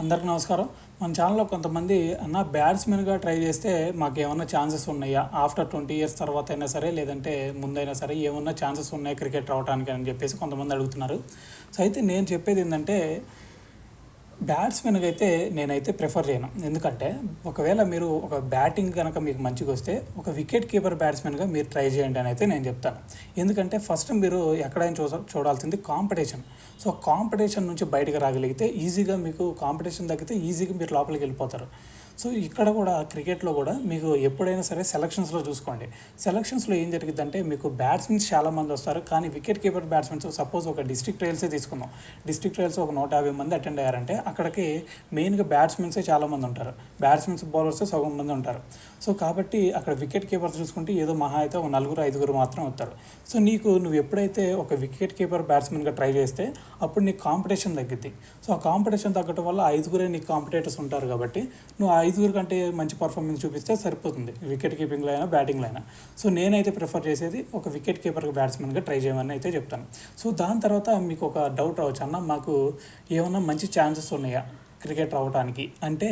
అందరికీ నమస్కారం. మన ఛానల్‌లో కొంతమంది అన్న బ్యాట్స్‌మెన్‌గా ట్రై చేస్తే మాకేమన్నా ఛాన్సెస్ ఉన్నాయా? ఆఫ్టర్ 20 ఇయర్స్ తర్వాత అయినా సరే, లేదంటే ముందైనా సరే ఏమన్నా ఛాన్సెస్ ఉన్నాయా క్రికెట్ రావటానికి అని చెప్పేసి కొంతమంది అడుగుతున్నారు. సో, అయితే నేను చెప్పేదేందంటే బ్యాట్స్మెన్‌గా అయితే నేనైతే ప్రిఫర్ చేయను. ఎందుకంటే ఒకవేళ మీరు ఒక బ్యాటింగ్ గనక మీకు మంచిగొస్తే ఒక వికెట్ కీపర్ బ్యాట్స్మెన్‌గా మీరు ట్రై చేయండి అని అయితే నేను చెప్తాను. ఎందుకంటే ఫస్ట్ మీరు ఎక్కడైనా చూడాల్సింది కాంపిటీషన్. సో, కాంపిటీషన్ నుంచి బయటకి రాగలిగితే ఈజీగా మీకు కాంపిటీషన్ తగ్గితే ఈజీగా మీరు లోపలికి వెళ్ళిపోతారు. సో, ఇక్కడ కూడా క్రికెట్‌లో కూడా మీకు ఎప్పుడైనా సరే సెలక్షన్స్‌లో చూసుకోండి. సెలక్షన్స్‌లో ఏం జరిగిద్దంటే మీకు బ్యాట్స్‌మెన్స్ చాలామంది వస్తారు. కానీ వికెట్ కీపర్ బ్యాట్స్‌మెన్స్ సపోజ్ ఒక డిస్ట్రిక్ట్ ట్రయల్సే తీసుకుందాం. డిస్ట్రిక్ట్ ట్రయల్స్ ఒక 150 మంది అటెండ్ అయ్యారంటే అక్కడికి మెయిన్‌గా బ్యాట్స్‌మెన్సే చాలామంది ఉంటారు. బ్యాట్స్‌మెన్స్, బౌలర్స్ సగం మంది ఉంటారు. సో, కాబట్టి అక్కడ వికెట్ కీపర్స్ చూసుకుంటే ఏదో మహా అయితే ఒక నలుగురు, ఐదుగురు మాత్రం వస్తారు. సో, నువ్వు ఎప్పుడైతే ఒక వికెట్ కీపర్ బ్యాట్స్‌మెన్‌గా ట్రై చేస్తే అప్పుడు నీకు కాంపిటీషన్ తగ్గిద్ది. సో, ఆ కాంపిటీషన్ తగ్గటం వల్ల ఐదుగురే నీకు కాంపిటేటర్స్ ఉంటారు కాబట్టి నువ్వు ఆ ఐదుగురు కంటే మంచి పర్ఫార్మెన్స్ చూపిస్తే సరిపోతుంది వికెట్ కీపింగ్లో అయినా బ్యాటింగ్లో అయినా. సో, నేనైతే ప్రిఫర్ చేసేది ఒక వికెట్ కీపర్ బ్యాట్స్మెన్గా ట్రై చేయమని అయితే చెప్తాను. సో, దాని తర్వాత మీకు ఒక డౌట్ రావచ్చు, అన్న మాకు ఏమన్నా మంచి ఛాన్సెస్ ఉన్నాయా క్రికెట్ రావడానికి అంటే,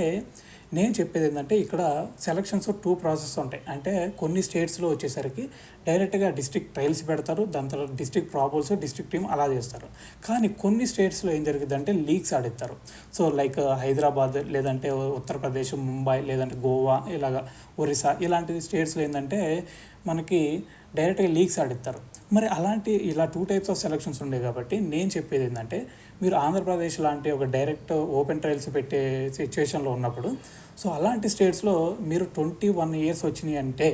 నేను చెప్పేది ఏంటంటే ఇక్కడ సెలక్షన్స్ 2 ప్రాసెస్ ఉంటాయి. అంటే కొన్ని స్టేట్స్లో వచ్చేసరికి డైరెక్ట్గా డిస్ట్రిక్ట్ ట్రయల్స్ పెడతారు, దాని తర్వాత డిస్ట్రిక్ట్ ప్రాబల్స్, డిస్ట్రిక్ట్ టీమ్ అలా చేస్తారు. కానీ కొన్ని స్టేట్స్లో ఏం జరిగిందంటే లీగ్స్ ఆడిస్తారు. సో, లైక్ హైదరాబాద్, లేదంటే ఉత్తరప్రదేశ్, ముంబై, లేదంటే గోవా, ఇలాగ ఒరిస్సా ఇలాంటి స్టేట్స్లో ఏంటంటే మనకి డైరెక్ట్గా లీగ్స్ ఆడిస్తారు. మరి ఇలా 2 టైప్స్ ఆఫ్ సెలక్షన్స్ ఉండే కాబట్టి నేను చెప్పేది ఏంటంటే మీరు ఆంధ్రప్రదేశ్ లాంటి ఒక డైరెక్ట్ ఓపెన్ ట్రయల్స్ పెట్టే సిచ్యువేషన్లో ఉన్నప్పుడు, సో, అలాంటి స్టేట్స్లో మీరు 21 ఇయర్స్ వచ్చినాయి అంటే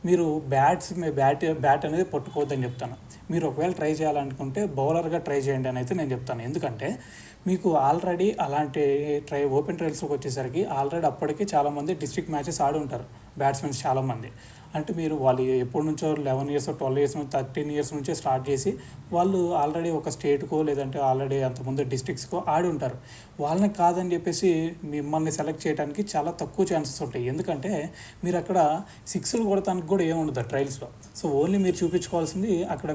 మీరు బ్యాట్ అనేది పట్టుకోవద్దని చెప్తాను. మీరు ఒకవేళ ట్రై చేయాలనుకుంటే బౌలర్గా ట్రై చేయండి అని అయితే నేను చెప్తాను. ఎందుకంటే మీకు ఆల్రెడీ అలాంటి ఓపెన్ ట్రయల్స్లోకి వచ్చేసరికి ఆల్రెడీ అప్పటికే చాలామంది డిస్ట్రిక్ట్ మ్యాచెస్ ఆడి ఉంటారు బ్యాట్స్మెన్స్ చాలామంది. అంటే వాళ్ళు ఎప్పటి నుంచో 11 ఇయర్స్, 12 ఇయర్స్, 13 ఇయర్స్ నుంచే స్టార్ట్ చేసి వాళ్ళు ఆల్రెడీ ఒక స్టేట్కో లేదంటే ఆల్రెడీ అంతకుముందు డిస్ట్రిక్ట్స్కో ఆడి ఉంటారు. వాళ్ళని కాదని చెప్పేసి మిమ్మల్ని సెలెక్ట్ చేయడానికి చాలా తక్కువ ఛాన్సెస్ ఉంటాయి. ఎందుకంటే మీరు అక్కడ సిక్స్లు కొడటానికి కూడా ఏముండదు ట్రయల్స్లో. సో, ఓన్లీ మీరు చూపించుకోవాల్సింది అక్కడ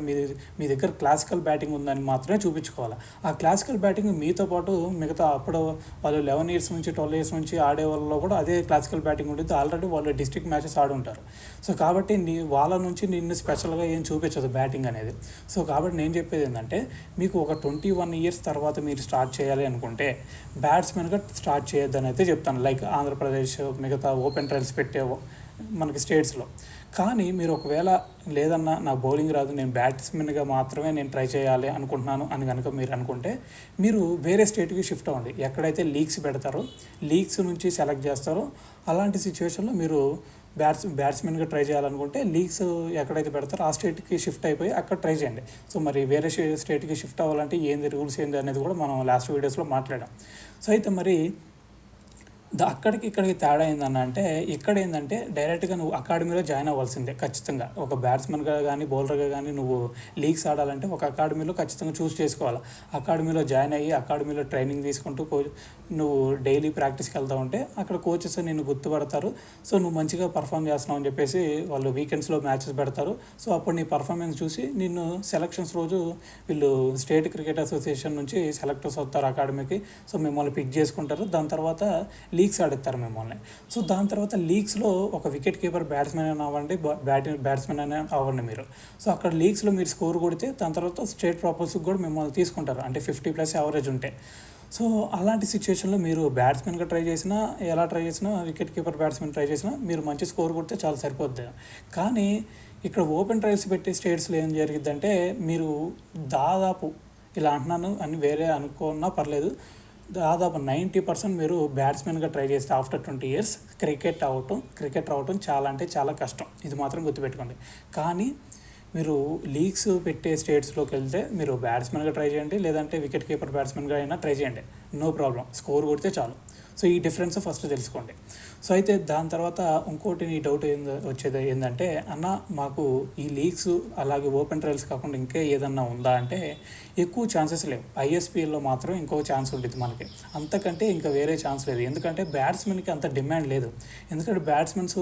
మీ దగ్గర క్లాసికల్ బ్యాటింగ్ ఉందని మాత్రమే చూపించుకోవాలి. ఆ క్లాసికల్ బ్యాటింగ్ మీతో పాటు మిగతా అప్పుడు వాళ్ళు 11 ఇయర్స్ నుంచి 12 ఇయర్స్ నుంచి ఆడే వాళ్ళలో కూడా అదే క్లాసికల్ బ్యాటింగ్ ఉంటుంది. ఆల్రెడీ వాళ్ళు డిస్ట్రిక్ట్ మ్యాచెస్ ఆడి ఉంటారు. సో, కాబట్టి వాళ్ళ నుంచి నిన్ను స్పెషల్గా ఏం చూపించదు బ్యాటింగ్ అనేది. సో, కాబట్టి నేను చెప్పేది ఏంటంటే మీకు ఒక 21 ఇయర్స్ తర్వాత మీరు స్టార్ట్ చేయాలి అనుకుంటే బ్యాట్స్మెన్గా స్టార్ట్ చేయొద్దని అయితే చెప్తాను. లైక్ ఆంధ్రప్రదేశ్, మిగతా ఓపెన్ ట్రయల్స్ పెట్టే మనకి స్టేట్స్లో. కానీ మీరు ఒకవేళ లేదన్నా నాకు బౌలింగ్ రాదు, నేను బ్యాట్స్మెన్గా మాత్రమే నేను ట్రై చేయాలి అనుకుంటున్నాను అని కనుక మీరు అనుకుంటే మీరు వేరే స్టేట్కి షిఫ్ట్ అవ్వండి. ఎక్కడైతే లీగ్స్ పెడతారో లీగ్స్ నుంచి సెలెక్ట్ చేస్తారో అలాంటి సిచ్యువేషన్లో మీరు బ్యాట్స్మెన్గా ట్రై చేయాలనుకుంటే లీగ్స్ ఎక్కడైతే పెడతారో ఆ స్టేట్కి షిఫ్ట్ అయిపోయి అక్కడ ట్రై చేయండి. సో, మరి వేరే స్టేట్కి షిఫ్ట్ అవ్వాలంటే ఏంది రూల్స్ ఏంది అనేది కూడా మనం లాస్ట్ వీడియోస్లో మాట్లాడాం. సో, అయితే మరి అక్కడికి ఇక్కడికి తేడా ఏందన్న అంటే ఇక్కడ ఏంటంటే డైరెక్ట్గా నువ్వు అకాడమీలో జాయిన్ అవ్వాల్సిందే ఖచ్చితంగా. ఒక బ్యాట్స్మెన్గా కానీ బౌలర్గా కానీ నువ్వు లీగ్స్ ఆడాలంటే ఒక అకాడమీలో ఖచ్చితంగా చూస్ చేసుకోవాలి. అకాడమీలో జాయిన్ అయ్యి అకాడమీలో ట్రైనింగ్ తీసుకుంటూ నువ్వు డైలీ ప్రాక్టీస్కి వెళ్తూ ఉంటే అక్కడ కోచెస్ నిన్ను గుర్తుపడతారు. సో, నువ్వు మంచిగా పర్ఫామ్ చేస్తున్నావు అని చెప్పేసి వాళ్ళు వీకెండ్స్లో మ్యాచెస్ పెడతారు. సో, అప్పుడు నీ పర్ఫార్మెన్స్ చూసి నిన్ను సెలక్షన్స్ రోజు వీళ్ళు స్టేట్ క్రికెట్ అసోసియేషన్ నుంచి సెలెక్టర్స్ వస్తారు అకాడమీకి. సో, మిమ్మల్ని పిక్ చేసుకుంటారు. దాని తర్వాత లీగ్స్ ఆడిస్తారు మిమ్మల్ని. సో, దాని తర్వాత లీగ్స్లో ఒక వికెట్ కీపర్ బ్యాట్స్మెన్ అయినా అవ్వండి, బ్యాట్స్మెన్ అయినా అవ్వండి మీరు. సో, అక్కడ లీగ్స్లో మీరు స్కోర్ కొడితే దాని తర్వాత స్టేట్ ప్రాపర్స్కి కూడా మిమ్మల్ని తీసుకుంటారు. అంటే 50+ యావరేజ్ ఉంటే. సో, అలాంటి సిచ్యువేషన్లో మీరు బ్యాట్స్మెన్గా ట్రై చేసినా, ఎలా ట్రై చేసినా, వికెట్ కీపర్ బ్యాట్స్మెన్ ట్రై చేసినా మీరు మంచి స్కోర్ కొడితే చాలా సరిపోద్ది. కానీ ఇక్కడ ఓపెన్ ట్రయల్స్ పెట్టే స్టేట్స్లో ఏం జరిగిద్దంటే మీరు దాదాపు ఇలా అంటున్నాను అని వేరే అనుకున్నా పర్లేదు, దాదాపు 90% మీరు బ్యాట్స్మెన్గా ట్రై చేస్తే ఆఫ్టర్ 20 ఇయర్స్ క్రికెట్ రావటం చాలా అంటే చాలా కష్టం. ఇది మాత్రం గుర్తుపెట్టుకోండి. కానీ మీరు లీగ్స్ పెట్టే స్టేట్స్లోకి వెళ్తే మీరు బ్యాట్స్మెన్గా ట్రై చేయండి, లేదంటే వికెట్ కీపర్ బ్యాట్స్మెన్గా అయినా ట్రై చేయండి. నో ప్రాబ్లం, స్కోర్ కొడితే చాలు. సో ఈ డిఫరెన్స్ ఫస్ట్ తెలుసుకోండి. సో అయితే దాని తర్వాత ఇంకోటి నీ డౌట్ వచ్చేది ఏంటంటే, అన్న మాకు ఈ లీగ్స్ అలాగే ఓపెన్ ట్రయల్స్ కాకుండా ఇంకా ఏదన్నా ఉందా అంటే, ఎక్కువ ఛాన్సెస్ లేవు. ఐఎస్పిఎల్లో మాత్రం ఇంకో ఛాన్స్ ఉంటుంది మనకి, అంతకంటే ఇంకా వేరే ఛాన్స్ లేదు. ఎందుకంటే బ్యాట్స్మెన్కి అంత డిమాండ్ లేదు. ఎందుకంటే బ్యాట్స్మెన్స్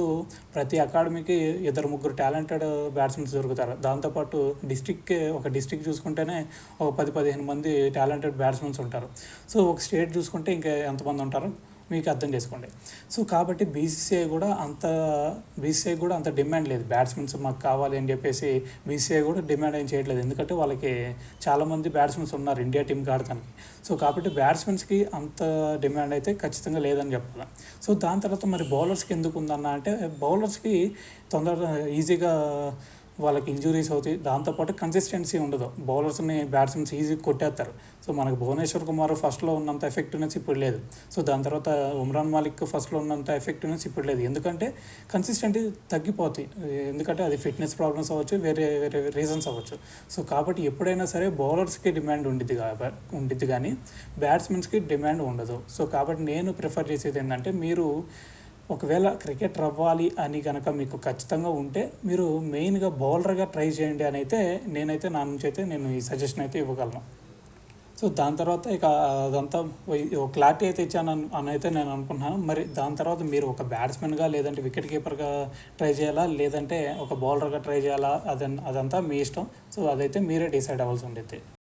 ప్రతి అకాడమీకి 2-3 టాలెంటెడ్ బ్యాట్స్మెన్స్ దొరుకుతారు. దాంతోపాటు ఒక డిస్ట్రిక్ట్ చూసుకుంటేనే ఒక 10-15 మంది టాలెంటెడ్ బ్యాట్స్మెన్స్ ఉంటారు. సో ఒక స్టేట్ చూసుకుంటే ఇంకా ఎంతమంది ఉంటారో మీకు అర్థం చేసుకోండి. సో కాబట్టి బీసీసీఐ కూడా అంత డిమాండ్ లేదు. బ్యాట్స్మెన్స్ మాకు కావాలి అని చెప్పేసి బీసీసీఐ కూడా డిమాండ్ ఏం చేయట్లేదు. ఎందుకంటే వాళ్ళకి చాలామంది బ్యాట్స్మెన్స్ ఉన్నారు ఇండియా టీంకి ఆడటానికి. సో కాబట్టి బ్యాట్స్మెన్స్కి అంత డిమాండ్ అయితే ఖచ్చితంగా లేదని చెప్పాలి. సో దాని తర్వాత మరి బౌలర్స్కి ఎందుకు ఉందన్న అంటే, బౌలర్స్కి తొందరగా ఈజీగా వాళ్ళకి ఇంజురీస్ అవుతాయి. దాంతోపాటు కన్సిస్టెన్సీ ఉండదు. బౌలర్స్ని బ్యాట్స్మెన్స్ ఈజీగా కొట్టేస్తారు. సో మనకు భువనేశ్వర్ కుమార్ ఫస్ట్లో ఉన్నంత ఎఫెక్టివ్నెస్ ఇప్పుడు లేదు. సో దాని తర్వాత ఉమ్రాన్ మాలిక్ ఫస్ట్లో ఉన్నంత ఎఫెక్టివ్నెస్ ఇప్పుడు లేదు. ఎందుకంటే కన్సిస్టెంట్ తగ్గిపోతాయి. ఎందుకంటే అది ఫిట్నెస్ ప్రాబ్లమ్స్ అవ్వచ్చు, వేరే వేరే రీజన్స్ అవ్వచ్చు. సో కాబట్టి ఎప్పుడైనా సరే బౌలర్స్కి డిమాండ్ ఉండిద్ది కానీ బ్యాట్స్మెన్స్కి డిమాండ్ ఉండదు. సో కాబట్టి నేను ప్రిఫర్ చేసేది ఏంటంటే, మీరు ఒకవేళ క్రికెటర్ అవ్వాలి అని కనుక మీకు ఖచ్చితంగా ఉంటే మీరు మెయిన్గా బౌలర్గా ట్రై చేయండి అని అయితే నా నుంచి అయితే నేను ఈ సజెషన్ అయితే ఇవ్వగలను. సో దాని తర్వాత ఇక అదంతా క్లారిటీ అయితే ఇచ్చాను అని అయితే నేను అనుకుంటున్నాను. మరి దాని తర్వాత మీరు ఒక బ్యాట్స్మెన్గా లేదంటే వికెట్ కీపర్గా ట్రై చేయాలా, లేదంటే ఒక బౌలర్గా ట్రై చేయాలా, అదంతా మీ ఇష్టం. సో అదైతే మీరే డిసైడ్ అవ్వాల్సి ఉండేది.